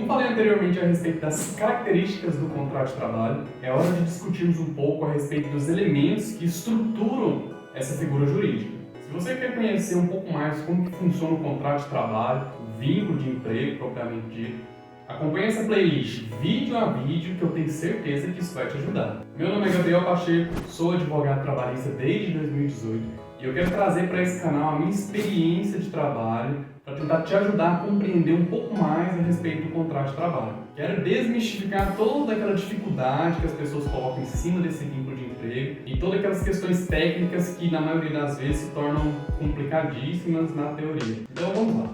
falei anteriormente a respeito das características do contrato de trabalho, é hora de discutirmos um pouco a respeito dos elementos que estruturam essa figura jurídica. Se você quer conhecer um pouco mais como que funciona o contrato de trabalho, o vínculo de emprego propriamente dito, acompanhe essa playlist vídeo a vídeo que eu tenho certeza que isso vai te ajudar. Meu nome é Gabriel Pacheco, sou advogado trabalhista desde 2018 e eu quero trazer para esse canal a minha experiência de trabalho para tentar te ajudar a compreender um pouco mais a respeito do contrato de trabalho. Quero desmistificar toda aquela dificuldade que as pessoas colocam em cima desse vínculo de emprego e todas aquelas questões técnicas que na maioria das vezes se tornam complicadíssimas na teoria. Então vamos lá.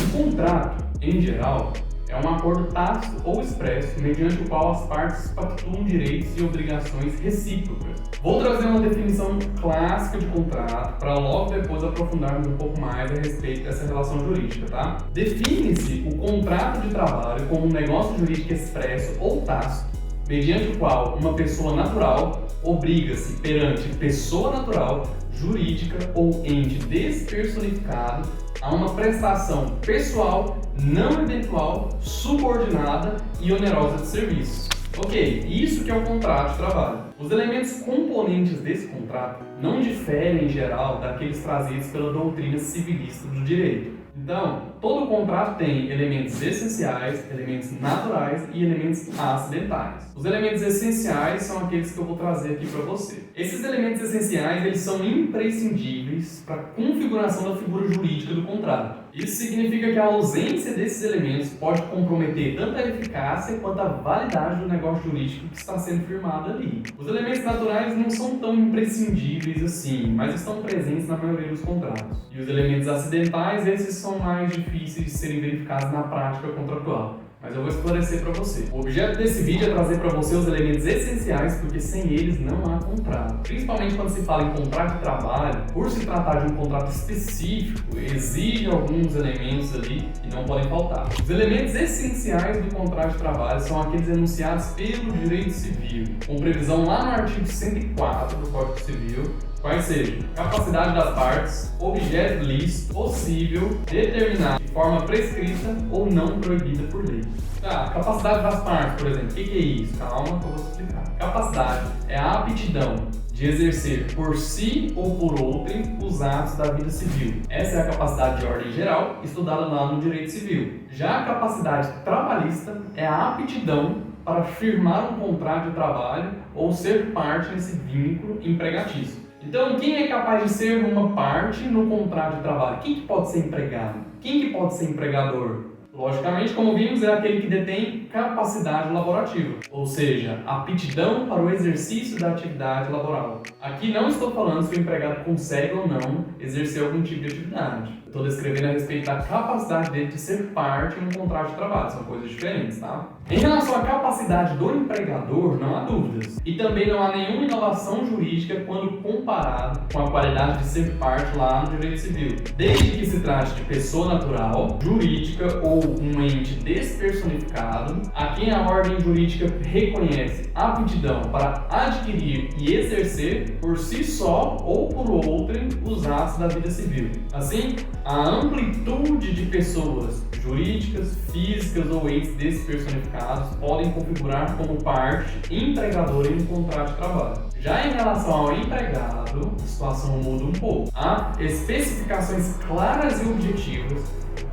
O contrato, em geral, é um acordo tácito ou expresso mediante o qual as partes pactuam direitos e obrigações recíprocas. Vou trazer uma definição clássica de contrato para logo depois aprofundarmos um pouco mais a respeito dessa relação jurídica, tá? Define-se o contrato de trabalho como um negócio jurídico expresso ou tácito, mediante o qual uma pessoa natural obriga-se perante pessoa natural, jurídica ou ente despersonificado a uma prestação pessoal, não eventual, subordinada e onerosa de serviços. Ok, isso que é o contrato de trabalho. Os elementos componentes desse contrato não diferem em geral daqueles trazidos pela doutrina civilista do direito. Então, todo contrato tem elementos essenciais, elementos naturais e elementos acidentais. Os elementos essenciais são aqueles que eu vou trazer aqui para você. Esses elementos essenciais, eles são imprescindíveis para a configuração da figura jurídica do contrato. Isso significa que a ausência desses elementos pode comprometer tanto a eficácia quanto a validade do negócio jurídico que está sendo firmado ali. Os elementos naturais não são tão imprescindíveis assim, mas estão presentes na maioria dos contratos. E os elementos acidentais, esses são mais difíceis de serem verificados na prática contratual. Mas eu vou esclarecer para você. O objeto desse vídeo é trazer para você os elementos essenciais, porque sem eles não há contrato. Principalmente quando se fala em contrato de trabalho, por se tratar de um contrato específico, exige alguns elementos ali que não podem faltar. Os elementos essenciais do contrato de trabalho são aqueles enunciados pelo direito civil, com previsão lá no artigo 104 do Código Civil, quais sejam capacidade das partes, objeto lícito, possível, determinado de forma prescrita ou não proibida por lei. Tá, capacidade das partes, por exemplo, o que é isso? Calma que eu vou explicar. Capacidade é a aptidão de exercer por si ou por outrem os atos da vida civil. Essa é a capacidade de ordem geral, estudada lá no direito civil. Já a capacidade trabalhista é a aptidão para firmar um contrato de trabalho ou ser parte nesse vínculo empregatício. Então, quem é capaz de ser uma parte no contrato de trabalho? Quem que pode ser empregado? Quem que pode ser empregador? Logicamente, como vimos, é aquele que detém capacidade laborativa, ou seja, aptidão para o exercício da atividade laboral. Aqui não estou falando se o empregado consegue ou não exercer algum tipo de atividade. Estou descrevendo a respeito da capacidade dele de ser parte em um contrato de trabalho, são coisas diferentes, tá? Em relação à capacidade do empregador, não há dúvidas. E também não há nenhuma inovação jurídica quando comparado com a qualidade de ser parte lá no direito civil. Desde que se trate de pessoa natural, jurídica ou um ente despersonificado, a quem a ordem jurídica reconhece aptidão para adquirir e exercer por si só ou por outrem os atos da vida civil. Assim, a amplitude de pessoas jurídicas, físicas ou entes despersonificados podem configurar como parte empregadora em um contrato de trabalho. Já em relação ao empregado, a situação muda um pouco. Há especificações claras e objetivas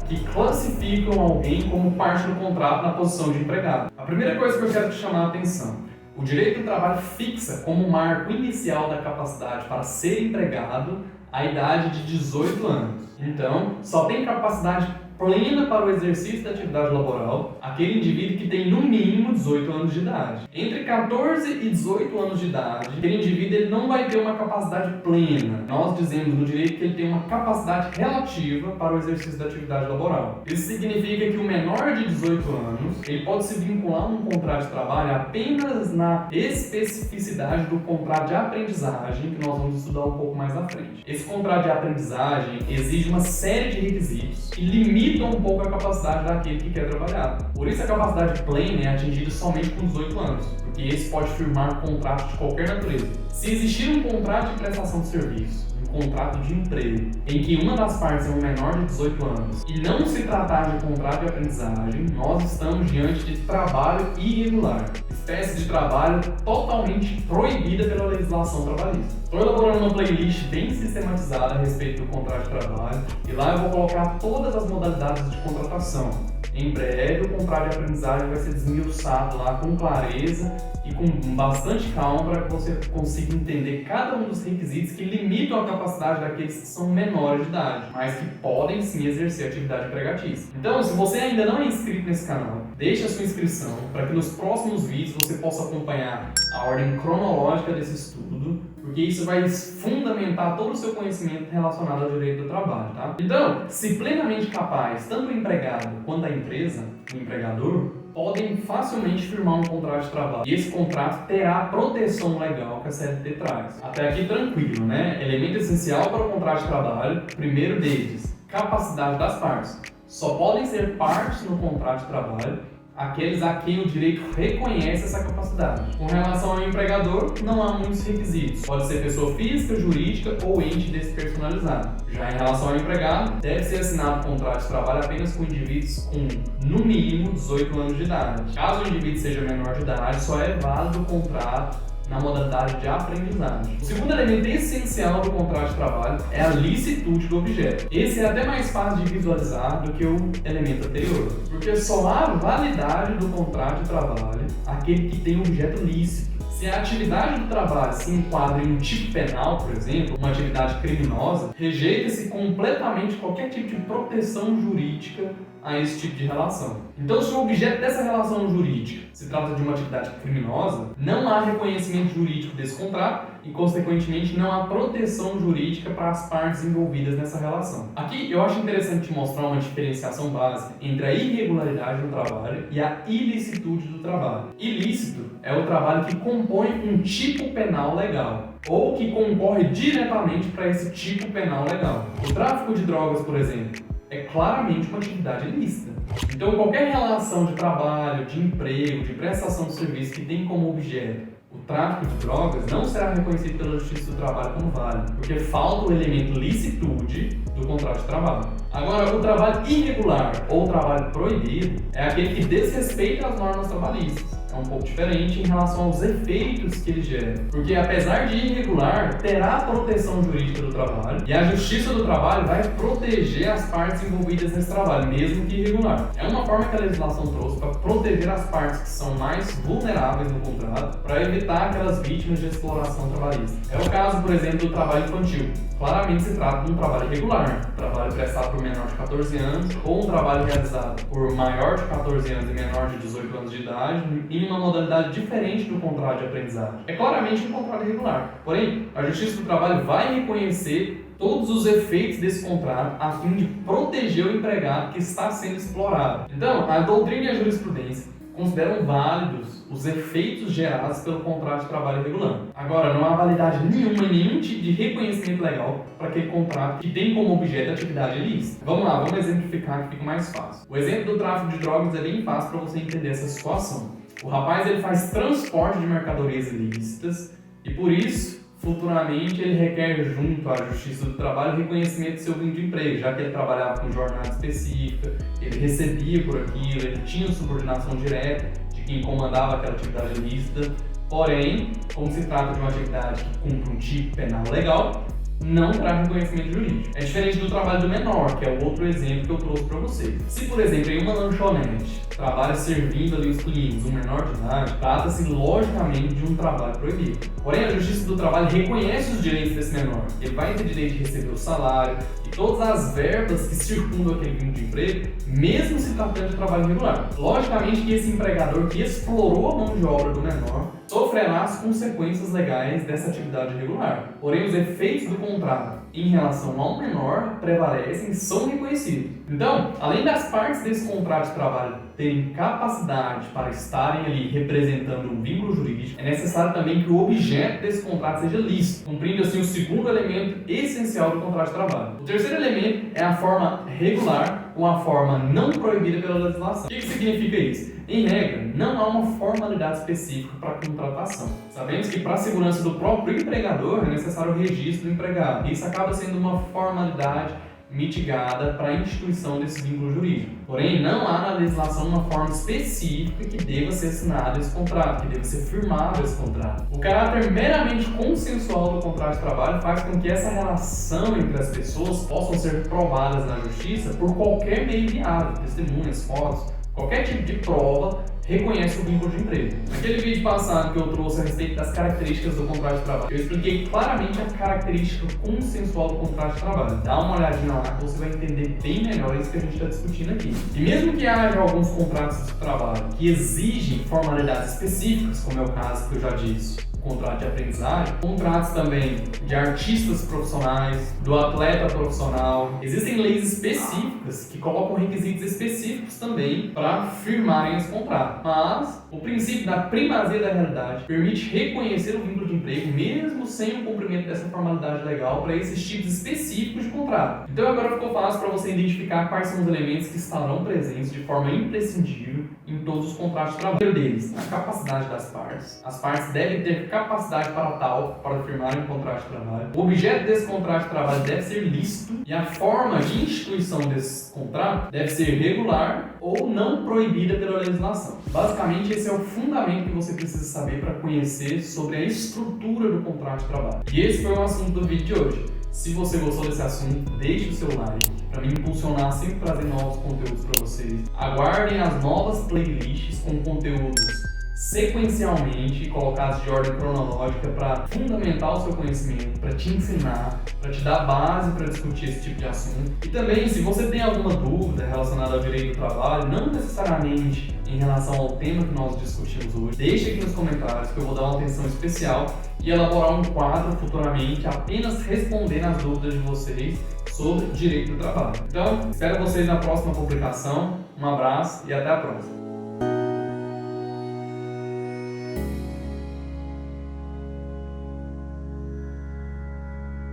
que classificam alguém como parte do contrato na posição de empregado. A primeira coisa que eu quero te chamar a atenção: o direito do trabalho fixa como marco inicial da capacidade para ser empregado a idade de 18 anos. Então, só tem capacidade plena para o exercício da atividade laboral aquele indivíduo que tem no mínimo 18 anos de idade. Entre 14 e 18 anos de idade, aquele indivíduo ele não vai ter uma capacidade plena. Nós dizemos no direito que ele tem uma capacidade relativa para o exercício da atividade laboral. Isso significa que o menor de 18 anos ele pode se vincular a um contrato de trabalho apenas na especificidade do contrato de aprendizagem, que nós vamos estudar um pouco mais à frente. Esse contrato de aprendizagem exige uma série de requisitos que limitam um pouco a capacidade daquele que quer trabalhar. Por isso a capacidade plena é atingida somente com 18 anos, porque esse pode firmar contratos de qualquer natureza. Se existir um contrato de prestação de serviço, um contrato de emprego, em que uma das partes é um menor de 18 anos, e não se tratar de contrato de aprendizagem, nós estamos diante de trabalho irregular, espécie de trabalho totalmente proibida pela legislação trabalhista. Estou elaborando uma playlist bem sistematizada a respeito do contrato de trabalho, e lá eu vou colocar todas as modalidades de contratação. Em breve, o contrato de aprendizagem vai ser desmiuçado lá com clareza e com bastante calma para que você consiga entender cada um dos requisitos que limitam a capacidade daqueles que são menores de idade, mas que podem sim exercer atividade empregatícia. Então, se você ainda não é inscrito nesse canal, deixe a sua inscrição para que nos próximos vídeos você possa acompanhar a ordem cronológica desse estudo, porque isso vai fundamentar todo o seu conhecimento relacionado ao direito do trabalho, tá? Então, se plenamente capaz, tanto o empregado quanto a empresa, o empregador, podem facilmente firmar um contrato de trabalho. E esse contrato terá a proteção legal que a CLT traz. Até aqui tranquilo, né? Elemento essencial para o contrato de trabalho, primeiro deles, capacidade das partes. Só podem ser partes no contrato de trabalho aqueles a quem o direito reconhece essa capacidade. Com relação ao empregador, não há muitos requisitos. Pode ser pessoa física, jurídica ou ente despersonalizado. Já em relação ao empregado, deve ser assinado contrato de trabalho apenas com indivíduos com, no mínimo, 18 anos de idade. Caso o indivíduo seja menor de idade, só é válido o contrato na modalidade de aprendizagem. O segundo elemento essencial do contrato de trabalho é a licitude do objeto. Esse é até mais fácil de visualizar do que o elemento anterior, porque só há validade do contrato de trabalho aquele que tem objeto lícito. Se a atividade do trabalho se enquadra em um tipo penal, por exemplo, uma atividade criminosa, rejeita-se completamente qualquer tipo de proteção jurídica a esse tipo de relação. Então, se o objeto dessa relação jurídica se trata de uma atividade criminosa, não há reconhecimento jurídico desse contrato e, consequentemente, não há proteção jurídica para as partes envolvidas nessa relação. Aqui, eu acho interessante te mostrar uma diferenciação básica entre a irregularidade do trabalho e a ilicitude do trabalho. Ilícito é o trabalho que compõe um tipo penal legal, ou que concorre diretamente para esse tipo penal legal. O tráfico de drogas, por exemplo, é claramente uma atividade ilícita. Então, qualquer relação de trabalho, de emprego, de prestação de serviço que tem como objeto o tráfico de drogas não será reconhecido pela Justiça do Trabalho como válido, porque falta o elemento licitude do contrato de trabalho. Agora, o trabalho irregular ou trabalho proibido é aquele que desrespeita as normas trabalhistas. É um pouco diferente em relação aos efeitos que ele gera, porque apesar de irregular, terá a proteção jurídica do trabalho e a Justiça do Trabalho vai proteger as partes envolvidas nesse trabalho, mesmo que irregular. É uma forma que a legislação trouxe para proteger as partes que são mais vulneráveis no contrato, para evitar aquelas vítimas de exploração trabalhista. É o caso, por exemplo, do trabalho infantil. Claramente se trata de um trabalho irregular, trabalho prestado por menor de 14 anos ou um trabalho realizado por maior de 14 anos e menor de 18 anos de idade em uma modalidade diferente do contrato de aprendizagem. É claramente um contrato irregular. Porém, a Justiça do Trabalho vai reconhecer todos os efeitos desse contrato a fim de proteger o empregado que está sendo explorado. Então, a doutrina e a jurisprudência consideram válidos os efeitos gerados pelo contrato de trabalho irregular. Agora, não há validade nenhuma, nenhum tipo de reconhecimento legal para aquele contrato que tem como objeto a atividade ilícita. Vamos lá, vamos exemplificar que fica mais fácil. O exemplo do tráfico de drogas é bem fácil para você entender essa situação. O rapaz ele faz transporte de mercadorias ilícitas e, por isso, futuramente ele requer junto à Justiça do Trabalho reconhecimento do seu vínculo de emprego, já que ele trabalhava com jornada específica, ele recebia por aquilo, ele tinha subordinação direta de quem comandava aquela atividade ilícita. Porém, como se trata de uma atividade que cumpre um tipo penal legal, não terá reconhecimento jurídico. É diferente do trabalho do menor, que é o outro exemplo que eu trouxe para vocês. Se, por exemplo, em uma lanchonete trabalha servindo ali os clientes um menor de idade, trata-se logicamente de um trabalho proibido. Porém, a Justiça do Trabalho reconhece os direitos desse menor. Ele vai ter direito de receber o salário e todas as verbas que circundam aquele vínculo de emprego, mesmo se tratando de trabalho irregular. Logicamente que esse empregador que explorou a mão de obra do menor sofrerá as consequências legais dessa atividade irregular. Porém, os efeitos do contrato em relação ao menor prevalecem e são reconhecidos. Então, além das partes desse contrato de trabalho terem capacidade para estarem ali representando um vínculo jurídico, é necessário também que o objeto desse contrato seja lícito, cumprindo assim o segundo elemento essencial do contrato de trabalho. O terceiro elemento é a forma regular ou a forma não proibida pela legislação. O que significa isso? Em regra, não há uma formalidade específica para a contratação. Sabemos que para a segurança do próprio empregador é necessário o registro do empregado. Isso acaba acaba sendo uma formalidade mitigada para a instituição desse vínculo jurídico. Porém, não há na legislação uma forma específica que deva ser assinado esse contrato, que deva ser firmado esse contrato. O caráter meramente consensual do contrato de trabalho faz com que essa relação entre as pessoas possam ser provadas na justiça por qualquer meio viável, testemunhas, fotos, qualquer tipo de prova reconhece o vínculo de emprego. Naquele vídeo passado que eu trouxe a respeito das características do contrato de trabalho, eu expliquei claramente a característica consensual do contrato de trabalho. Dá uma olhadinha lá que você vai entender bem melhor isso que a gente está discutindo aqui. E mesmo que haja alguns contratos de trabalho que exigem formalidades específicas, como é o caso que eu já disse, contrato de aprendizagem, contratos também de artistas profissionais, do atleta profissional. Existem leis específicas que colocam requisitos específicos também para firmarem esse contrato. Mas o princípio da primazia da realidade permite reconhecer o vínculo de emprego mesmo sem o cumprimento dessa formalidade legal para esses tipos específicos de contrato. Então agora ficou fácil para você identificar quais são os elementos que estarão presentes de forma imprescindível em todos os contratos de trabalho. Primeiro deles, a capacidade das partes. As partes devem ter capacidade para tal, para firmarem um contrato de trabalho. O objeto desse contrato de trabalho deve ser lícito e a forma de instituição desse contrato deve ser regular ou não proibida pela legislação. Basicamente, esse é o fundamento que você precisa saber para conhecer sobre a estrutura do contrato de trabalho. E esse foi o assunto do vídeo de hoje. Se você gostou desse assunto, deixe o seu like para me impulsionar a sempre trazer novos conteúdos para vocês. Aguardem as novas playlists com conteúdos sequencialmente colocados de ordem cronológica para fundamentar o seu conhecimento, para te ensinar, para te dar base para discutir esse tipo de assunto. E também, se você tem alguma dúvida relacionada ao direito do trabalho, não necessariamente em relação ao tema que nós discutimos hoje, deixe aqui nos comentários que eu vou dar uma atenção especial e elaborar um quadro futuramente apenas respondendo as dúvidas de vocês sobre direito do trabalho. Então, espero vocês na próxima publicação. Um abraço e até a próxima.